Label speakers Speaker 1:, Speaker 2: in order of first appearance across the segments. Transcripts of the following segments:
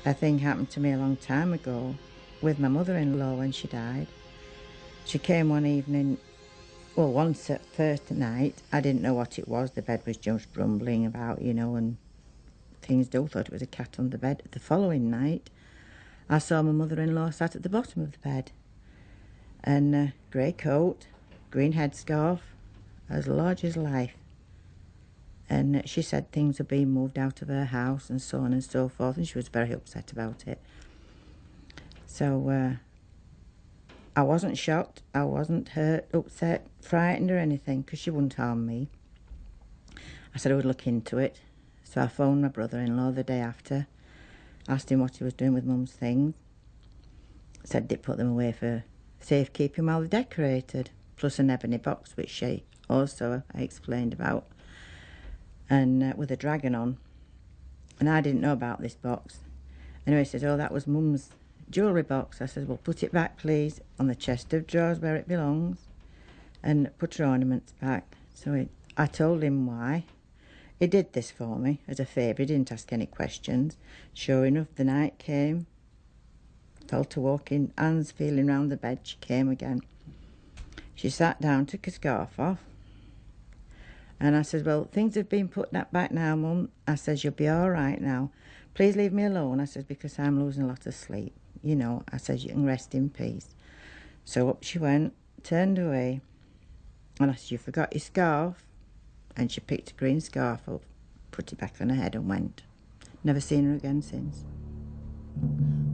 Speaker 1: A thing happened to me a long time ago with my mother-in-law when she died. She came one evening, well, one Thursday night. I didn't know what it was. The bed was just rumbling about, and things do. Thought it was a cat on the bed. The following night, I saw my mother-in-law sat at the bottom of the bed. And a grey coat, green headscarf, as large as life. And she said things were being moved out of her house and so on and so forth, and she was very upset about it. So I wasn't shocked, I wasn't hurt, upset, frightened or anything, because she wouldn't harm me. I said I would look into it. So I phoned my brother-in-law the day after, asked him what he was doing with Mum's things. Said they'd put them away for safekeeping while they're decorated, plus an ebony box, which she also explained about, and with a dragon on. And I didn't know about this box. Anyway, he said, oh, that was Mum's jewellery box. I said, well, put it back, please, on the chest of drawers where it belongs, and put her ornaments back. So I told him why. He did this for me as a favour. He didn't ask any questions. Sure enough, the night came. Fell to walking, hands feeling round the bed. She came again. She sat down, took her scarf off, and I said, well, things have been put back now, Mum. I said, you'll be all right now. Please leave me alone. I said, because I'm losing a lot of sleep. I said, you can rest in peace. So up she went, turned away, and I said, you forgot your scarf. And she picked a green scarf up, put it back on her head and went. Never seen her again since.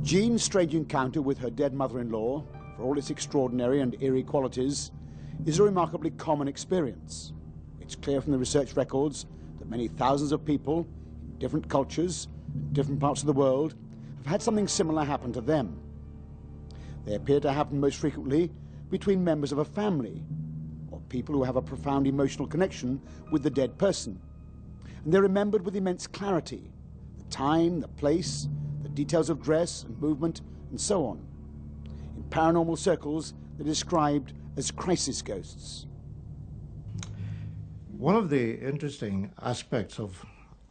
Speaker 2: Jean's strange encounter with her dead mother-in-law, for all its extraordinary and eerie qualities, is a remarkably common experience. It's clear from the research records that many thousands of people in different cultures, different parts of the world, have had something similar happen to them. They appear to happen most frequently between members of a family, or people who have a profound emotional connection with the dead person. And they're remembered with immense clarity: the time, the place, the details of dress and movement, and so on. In paranormal circles, they're described as crisis ghosts.
Speaker 3: One of the interesting aspects of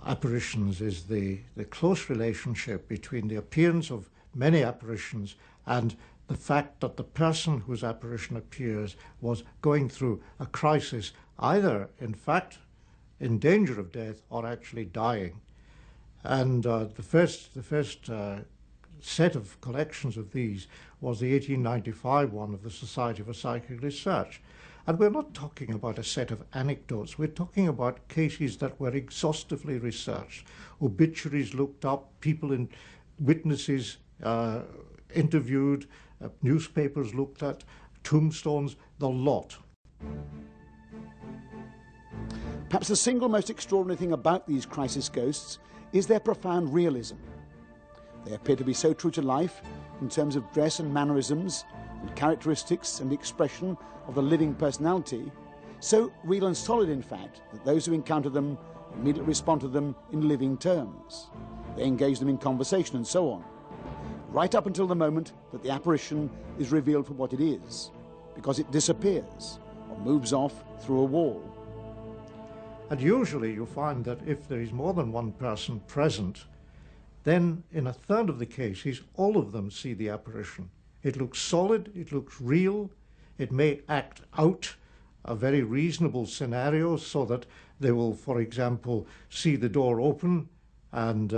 Speaker 3: apparitions is the close relationship between the appearance of many apparitions and the fact that the person whose apparition appears was going through a crisis, either in fact in danger of death or actually dying. And the first set of collections of these was the 1895 one of the Society for Psychic Research. And we're not talking about a set of anecdotes, we're talking about cases that were exhaustively researched, obituaries looked up, witnesses interviewed, newspapers looked at, tombstones, the lot.
Speaker 2: Perhaps the single most extraordinary thing about these crisis ghosts is their profound realism. They appear to be so true to life in terms of dress and mannerisms and characteristics and expression of the living personality, so real and solid in fact that those who encounter them immediately respond to them in living terms. They engage them in conversation and so on, right up until the moment that the apparition is revealed for what it is, because it disappears or moves off through a wall.
Speaker 3: And usually you find that if there is more than one person present, then in a third of the cases, all of them see the apparition. It looks solid, it looks real, it may act out a very reasonable scenario so that they will, for example, see the door open and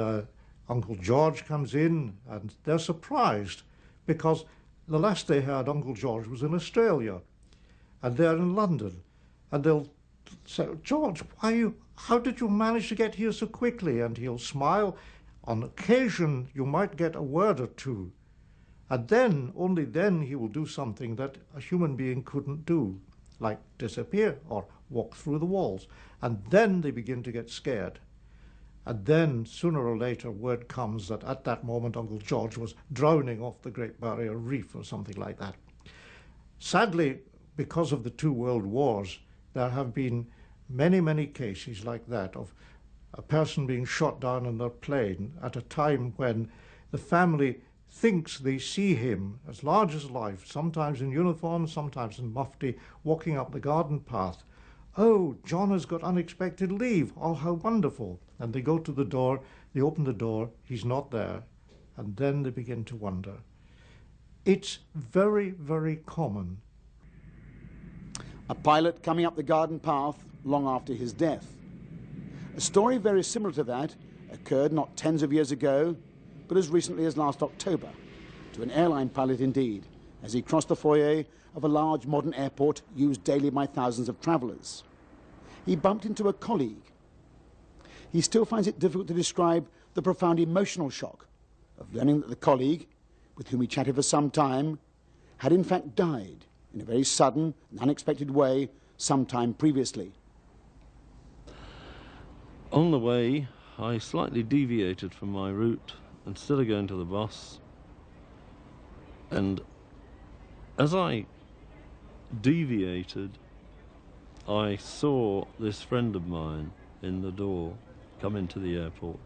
Speaker 3: Uncle George comes in and they're surprised because the last they heard Uncle George was in Australia and they're in London, and they'll say, George, how did you manage to get here so quickly? And he'll smile. On occasion, you might get a word or two. And then, only then, he will do something that a human being couldn't do, like disappear or walk through the walls. And then they begin to get scared. And then, sooner or later, word comes that at that moment, Uncle George was drowning off the Great Barrier Reef or something like that. Sadly, because of the two world wars, there have been many, many cases like that of a person being shot down in their plane at a time when the family thinks they see him as large as life, sometimes in uniform, sometimes in mufti, walking up the garden path. Oh, John has got unexpected leave. Oh, how wonderful. And they go to the door, they open the door, he's not there. and then they begin to wonder. It's very, very common.
Speaker 2: A pilot coming up the garden path long after his death. A story very similar to that occurred not tens of years ago, but as recently as last October, to an airline pilot indeed, as he crossed the foyer of a large modern airport used daily by thousands of travellers. He bumped into a colleague. He still finds it difficult to describe the profound emotional shock of learning that the colleague, with whom he chatted for some time, had in fact died in a very sudden and unexpected way some time previously.
Speaker 4: On the way, I slightly deviated from my route instead of going to the bus, and as I deviated, I saw this friend of mine in the door come into the airport.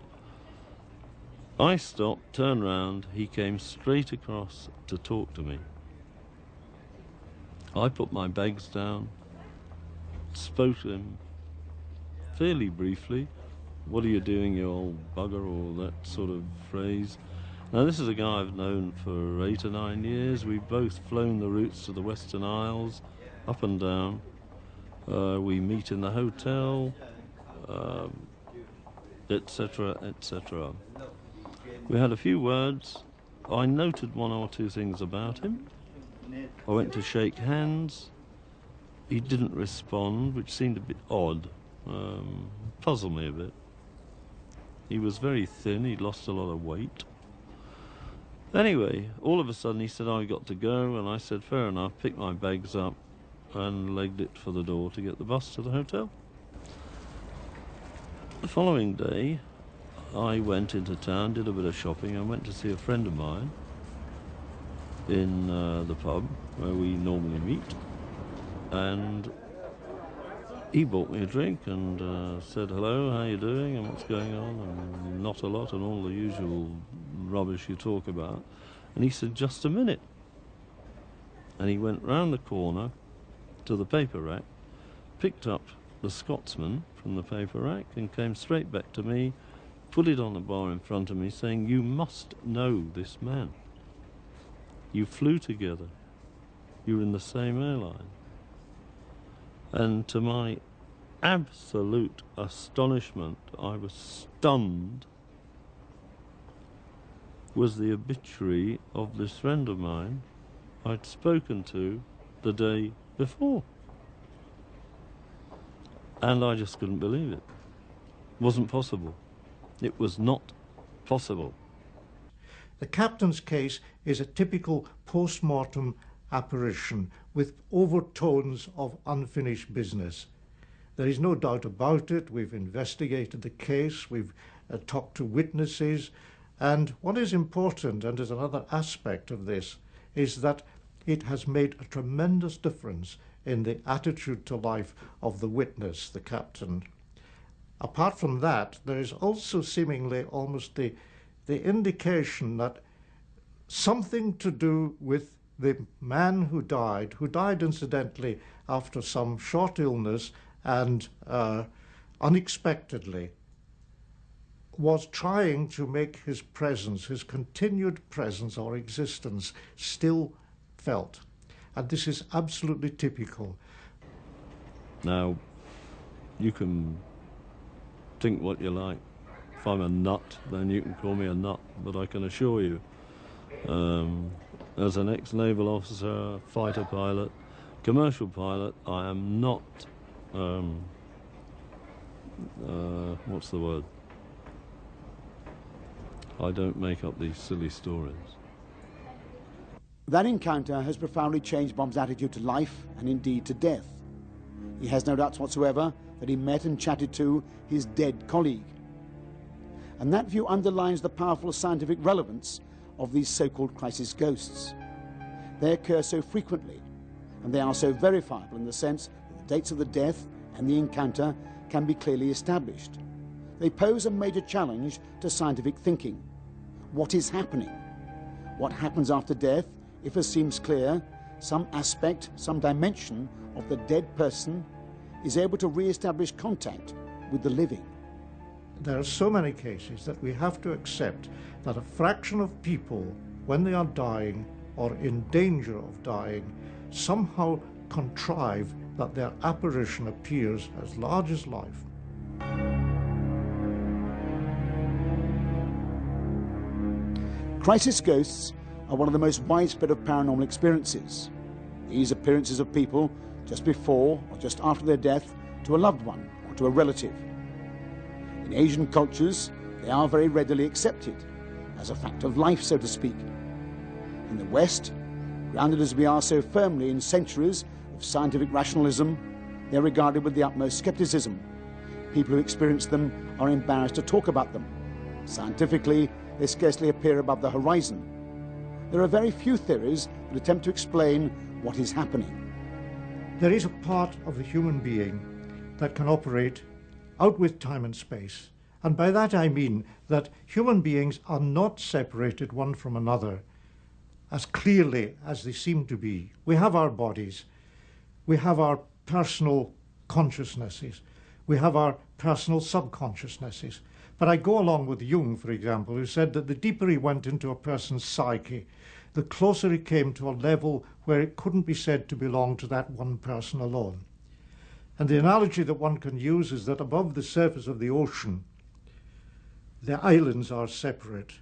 Speaker 4: I stopped, turned round, he came straight across to talk to me. I put my bags down, spoke to him fairly briefly. "What are you doing, you old bugger?" or that sort of phrase. Now, this is a guy I've known for 8 or 9 years. We've both flown the routes to the Western Isles, up and down. We meet in the hotel, etc., etc. We had a few words. I noted 1 or 2 things about him. I went to shake hands. He didn't respond, which seemed a bit odd. Puzzled me a bit. He was very thin, he'd lost a lot of weight. Anyway, all of a sudden he said, "I got to go," and I said, "Fair enough," picked my bags up and legged it for the door to get the bus to the hotel. The following day, I went into town, did a bit of shopping, and went to see a friend of mine in the pub where we normally meet, and he bought me a drink and said, "Hello, how you doing, and what's going on?" and "Not a lot," and all the usual rubbish you talk about. And he said, "Just a minute." And he went round the corner to the paper rack, picked up the Scotsman from the paper rack and came straight back to me, put it on the bar in front of me, saying, "You must know this man. You flew together. You were in the same airline." And to my absolute astonishment, I was stunned, was the obituary of this friend of mine I'd spoken to the day before. And I just couldn't believe it. It wasn't possible. It was not possible.
Speaker 3: The captain's case is a typical post-mortem apparition with overtones of unfinished business. There is no doubt about it. We've investigated the case, we've talked to witnesses, and what is important, and is another aspect of this, is that it has made a tremendous difference in the attitude to life of the witness, the captain. Apart from that, there is also seemingly almost the indication that something to do with the man who died incidentally after some short illness and unexpectedly, was trying to make his presence, his continued presence or existence, still felt. And this is absolutely typical.
Speaker 4: Now, you can think what you like. If I'm a nut, then you can call me a nut, but I can assure you, as an ex-naval officer, fighter pilot, commercial pilot, I am not, what's the word? I don't make up these silly stories.
Speaker 2: That encounter has profoundly changed Bob's attitude to life and indeed to death. He has no doubts whatsoever that he met and chatted to his dead colleague. And that view underlines the powerful scientific relevance of these so-called crisis ghosts. They occur so frequently, and they are so verifiable in the sense that the dates of the death and the encounter can be clearly established. They pose a major challenge to scientific thinking. What is happening? What happens after death if, as seems clear, some aspect, some dimension of the dead person is able to re-establish contact with the living?
Speaker 3: there are so many cases that we have to accept that a fraction of people, when they are dying or in danger of dying, somehow contrive that their apparition appears as large as life.
Speaker 2: Crisis ghosts are one of the most widespread of paranormal experiences. These appearances of people just before or just after their death to a loved one or to a relative. In Asian cultures, they are very readily accepted as a fact of life, so to speak. In the West, grounded as we are so firmly in centuries of scientific rationalism, they are regarded with the utmost skepticism. People who experience them are embarrassed to talk about them. Scientifically, they scarcely appear above the horizon. There are very few theories that attempt to explain what is happening.
Speaker 3: There is a part of the human being that can operate out with time and space. And by that I mean that human beings are not separated one from another as clearly as they seem to be. We have our bodies, we have our personal consciousnesses, we have our personal subconsciousnesses. But I go along with Jung, for example, who said that the deeper he went into a person's psyche, the closer he came to a level where it couldn't be said to belong to that one person alone. And the analogy that one can use is that above the surface of the ocean, the islands are separate.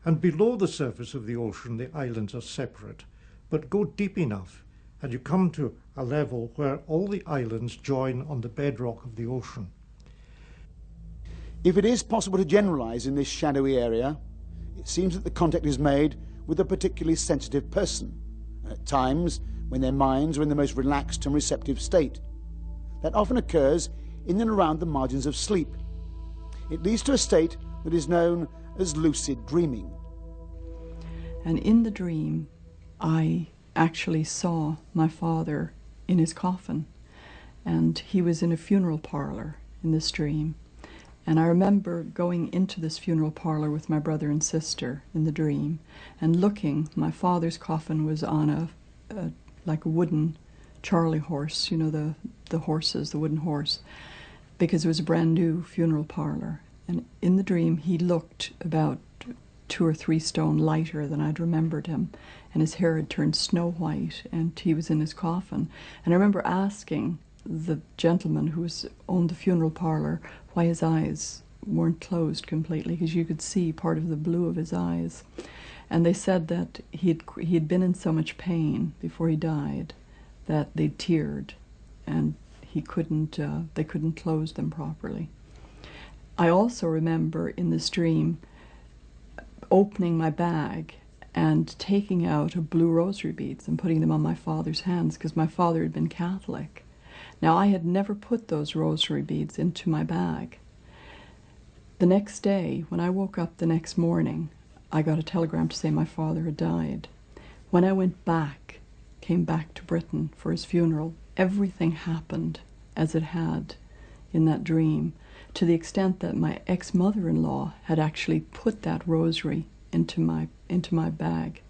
Speaker 3: And below the surface of the ocean, the islands are separate. But go deep enough, and you come to a level where all the islands join on the bedrock of the ocean.
Speaker 2: If it is possible to generalize in this shadowy area, it seems that the contact is made with a particularly sensitive person, and at times when their minds are in the most relaxed and receptive state. That often occurs in and around the margins of sleep. It leads to a state that is known as lucid dreaming.
Speaker 5: And in the dream, I actually saw my father in his coffin, and he was in a funeral parlor in this dream. And I remember going into this funeral parlor with my brother and sister in the dream and looking. My father's coffin was on like a wooden Charlie horse, you know, the horses, the wooden horse, because it was a brand new funeral parlor. And in the dream, he looked about 2 or 3 stone lighter than I'd remembered him, and his hair had turned snow white, and he was in his coffin. And I remember asking the gentleman who owned the funeral parlor why his eyes weren't closed completely, because you could see part of the blue of his eyes. And they said that he'd been in so much pain before he died that they teared, and they couldn't close them properly. I also remember in this dream opening my bag and taking out a blue rosary beads and putting them on my father's hands, because my father had been Catholic. Now, I had never put those rosary beads into my bag. The next day, when I woke up the next morning, I got a telegram to say my father had died. When I came back to Britain for his funeral, everything happened as it had in that dream, to the extent that my ex-mother-in-law had actually put that rosary into my bag.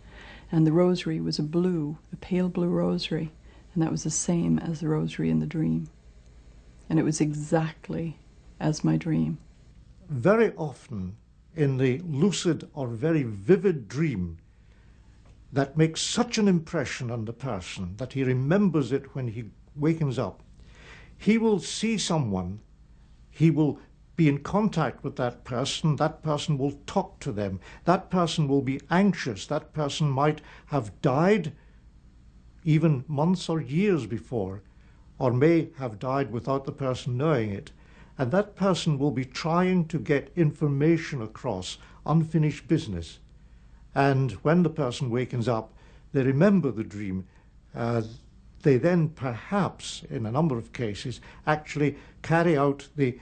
Speaker 5: And the rosary was a pale blue rosary, and that was the same as the rosary in the dream. And it was exactly as my dream.
Speaker 3: Very often in the lucid or very vivid dream that makes such an impression on the person that he remembers it when he wakens up, he will see someone, he will be in contact with that person will talk to them, that person will be anxious, that person might have died even months or years before, or may have died without the person knowing it. And that person will be trying to get information across, unfinished business. And when the person wakens up, they remember the dream. They then perhaps, in a number of cases, actually carry out the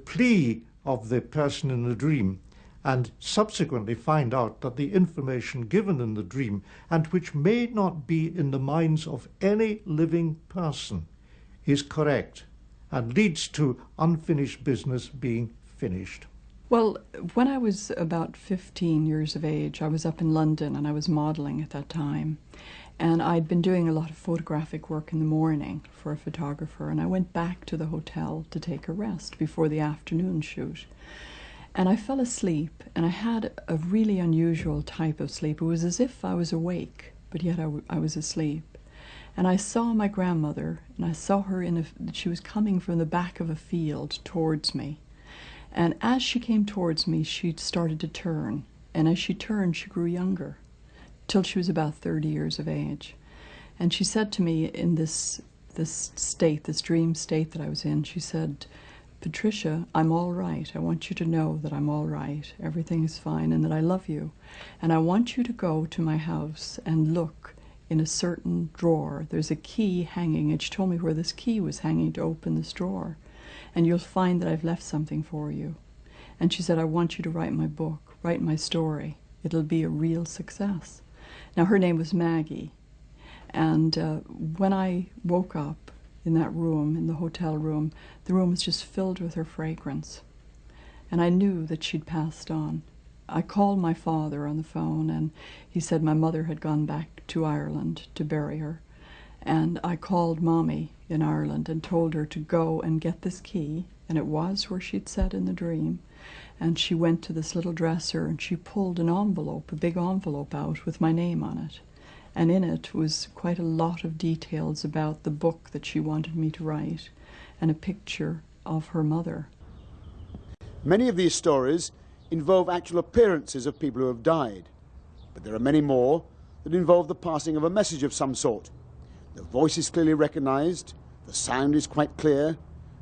Speaker 3: plea of the person in the dream, and subsequently find out that the information given in the dream, and which may not be in the minds of any living person, is correct and leads to unfinished business being finished.
Speaker 5: Well, when I was about 15 years of age, I was up in London and I was modeling at that time. And I'd been doing a lot of photographic work in the morning for a photographer, and I went back to the hotel to take a rest before the afternoon shoot. And I fell asleep, and I had a really unusual type of sleep. It was as if I was awake, but yet I was asleep. And I saw my grandmother, and I saw her she was coming from the back of a field towards me. And as she came towards me, she started to turn. And as she turned, she grew younger, till she was about 30 years of age. And she said to me in this dream state that I was in, she said, "Patricia, I'm all right. I want you to know that I'm all right. Everything is fine and that I love you. And I want you to go to my house and look in a certain drawer. There's a key hanging." And she told me where this key was hanging to open this drawer. "And you'll find that I've left something for you." And she said, "I want you to write my book, write my story. It'll be a real success." Now, her name was Maggie. And when I woke up in that room, in the hotel room, the room was just filled with her fragrance. And I knew that she'd passed on. I called my father on the phone, and he said my mother had gone back to Ireland to bury her. And I called Mommy in Ireland and told her to go and get this key, and it was where she'd said in the dream. And she went to this little dresser and she pulled an envelope, a big envelope out with my name on it. And in it was quite a lot of details about the book that she wanted me to write, and a picture of her mother.
Speaker 2: Many of these stories involve actual appearances of people who have died, but there are many more that involve the passing of a message of some sort. The voice is clearly recognised, the sound is quite clear,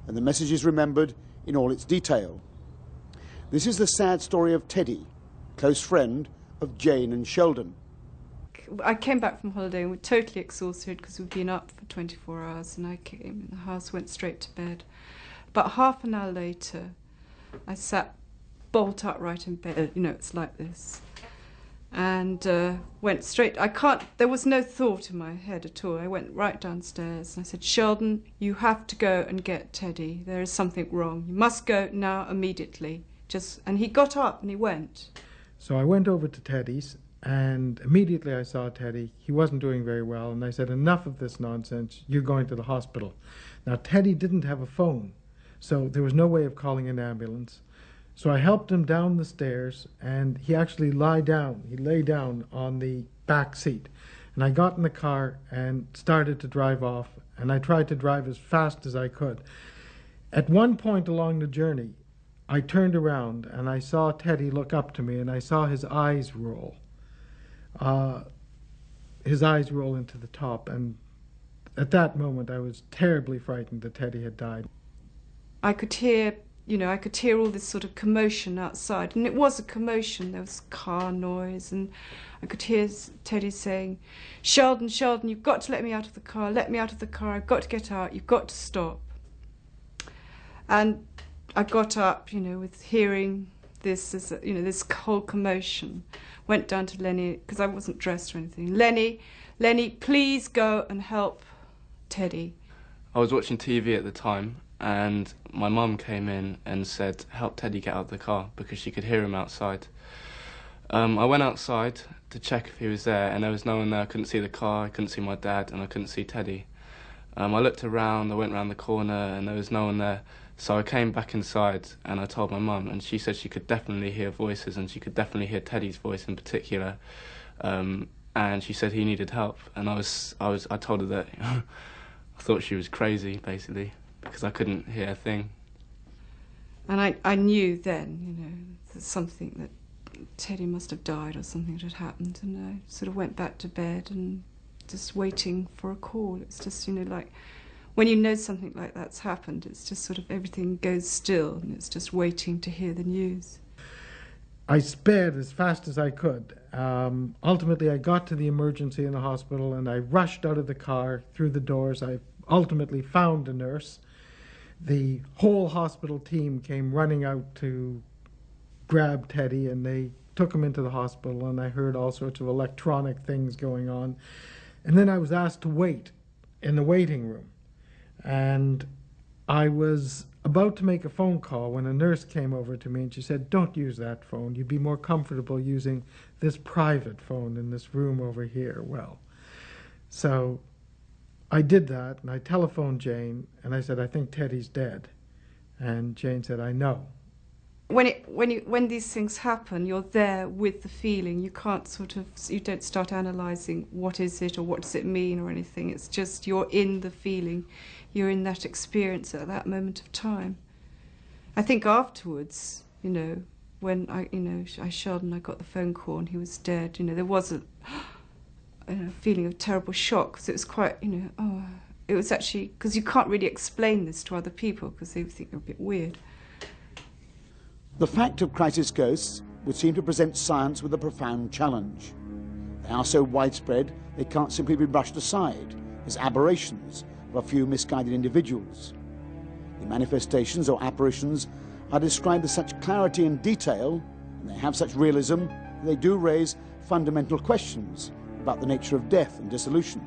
Speaker 2: and the message is remembered in all its detail. This is the sad story of Teddy, close friend of Jane and Sheldon.
Speaker 6: I came back from holiday and we were totally exhausted because we'd been up for 24 hours, and I came in the house, went straight to bed. About half an hour later, I sat bolt upright in bed, it's like this, and went straight. There was no thought in my head at all. I went right downstairs and I said, "Sheldon, you have to go and get Teddy. There is something wrong. You must go now, immediately." And he got up and he went.
Speaker 7: So I went over to Teddy's, and immediately I saw Teddy. He wasn't doing very well, and I said, "Enough of this nonsense. You're going to the hospital." Now, Teddy didn't have a phone, so there was no way of calling an ambulance. So I helped him down the stairs, and he actually lay down on the back seat. And I got in the car and started to drive off, and I tried to drive as fast as I could. At one point along the journey, I turned around and I saw Teddy look up to me, and I saw his eyes roll. His eyes roll into the top, and at that moment I was terribly frightened that Teddy had died.
Speaker 6: I could hear all this sort of commotion outside, and it was a commotion. There was car noise, and I could hear Teddy saying, "Sheldon, Sheldon, you've got to let me out of the car. Let me out of the car. I've got to get out. You've got to stop." And I got up, with hearing this whole commotion. Went down to Lenny, because I wasn't dressed or anything. Lenny, please go and help Teddy."
Speaker 8: I was watching TV at the time, and my mum came in and said, "Help Teddy get out of the car," because she could hear him outside. I went outside to check if he was there, and there was no one there. I couldn't see the car, I couldn't see my dad, and I couldn't see Teddy. I looked around, I went round the corner, and there was no one there. So I came back inside and I told my mum, and she said she could definitely hear voices, and she could definitely hear Teddy's voice in particular. And she said he needed help, and I told her that I thought she was crazy, basically, because I couldn't hear a thing.
Speaker 6: And I knew then, that something, that Teddy must have died or something had happened, and I sort of went back to bed and just waiting for a call. It's just, like when you know something like that's happened, it's just sort of everything goes still, and it's just waiting to hear the news.
Speaker 7: I sped as fast as I could. Ultimately, I got to the emergency in the hospital, and I rushed out of the car through the doors. I ultimately found a nurse. The whole hospital team came running out to grab Teddy, and they took him into the hospital, and I heard all sorts of electronic things going on. And then I was asked to wait in the waiting room. And I was about to make a phone call when a nurse came over to me and she said, "Don't use that phone. You'd be more comfortable using this private phone in this room over here." Well, so I did that, and I telephoned Jane, and I said, "I think Teddy's dead." And Jane said, "I know."
Speaker 6: When these things happen, you're there with the feeling. You can't you don't start analysing what is it or what does it mean or anything. It's just you're in the feeling. You're in that experience at that moment of time. I think afterwards, when I showed and I got the phone call and he was dead, there was a feeling of terrible shock, because it was quite, it was actually, because you can't really explain this to other people because they think you're a bit weird.
Speaker 2: The fact of crisis ghosts would seem to present science with a profound challenge. They are so widespread they can't simply be brushed aside as aberrations of a few misguided individuals. The manifestations or apparitions are described with such clarity and detail, and they have such realism, that they do raise fundamental questions about the nature of death and dissolution.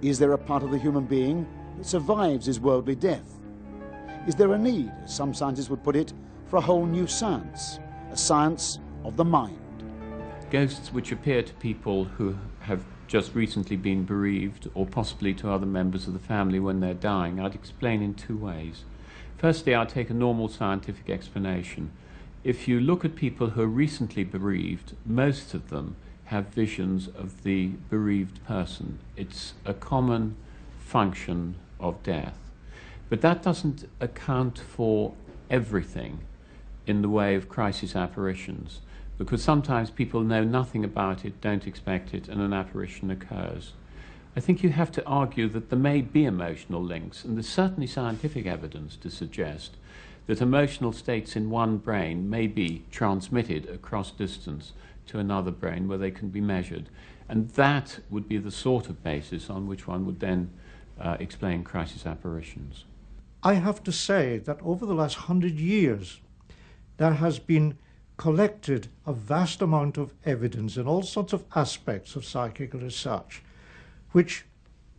Speaker 2: Is there a part of the human being that survives his worldly death? Is there a need, as some scientists would put it, for a whole new science, a science of the mind?
Speaker 9: Ghosts which appear to people who have just recently been bereaved, or possibly to other members of the family when they're dying, I'd explain in two ways. Firstly, I'd take a normal scientific explanation. If you look at people who are recently bereaved, most of them have visions of the bereaved person. It's a common function of death. But that doesn't account for everything in the way of crisis apparitions, because sometimes people know nothing about it, don't expect it, and an apparition occurs. I think you have to argue that there may be emotional links, and there's certainly scientific evidence to suggest that emotional states in one brain may be transmitted across distance to another brain where they can be measured. And that would be the sort of basis on which one would then explain crisis apparitions.
Speaker 3: I have to say that over the last 100 years, there has been collected a vast amount of evidence in all sorts of aspects of psychic research, which,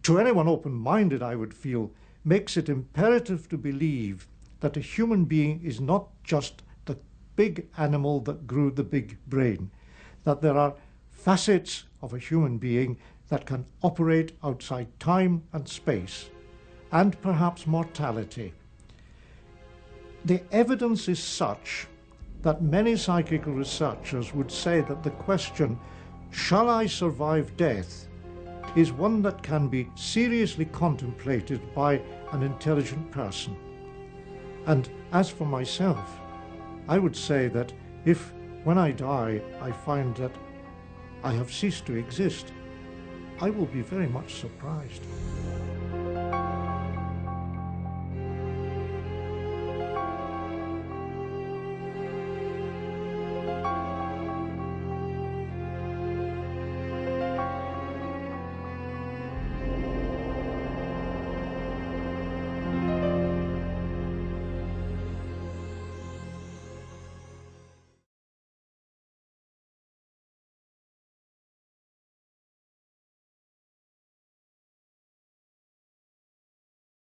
Speaker 3: to anyone open-minded, I would feel, makes it imperative to believe that a human being is not just the big animal that grew the big brain, that there are facets of a human being that can operate outside time and space, and perhaps mortality. The evidence is such that many psychical researchers would say that the question, shall I survive death, is one that can be seriously contemplated by an intelligent person. And as for myself, I would say that if, when I die, I find that I have ceased to exist, I will be very much surprised.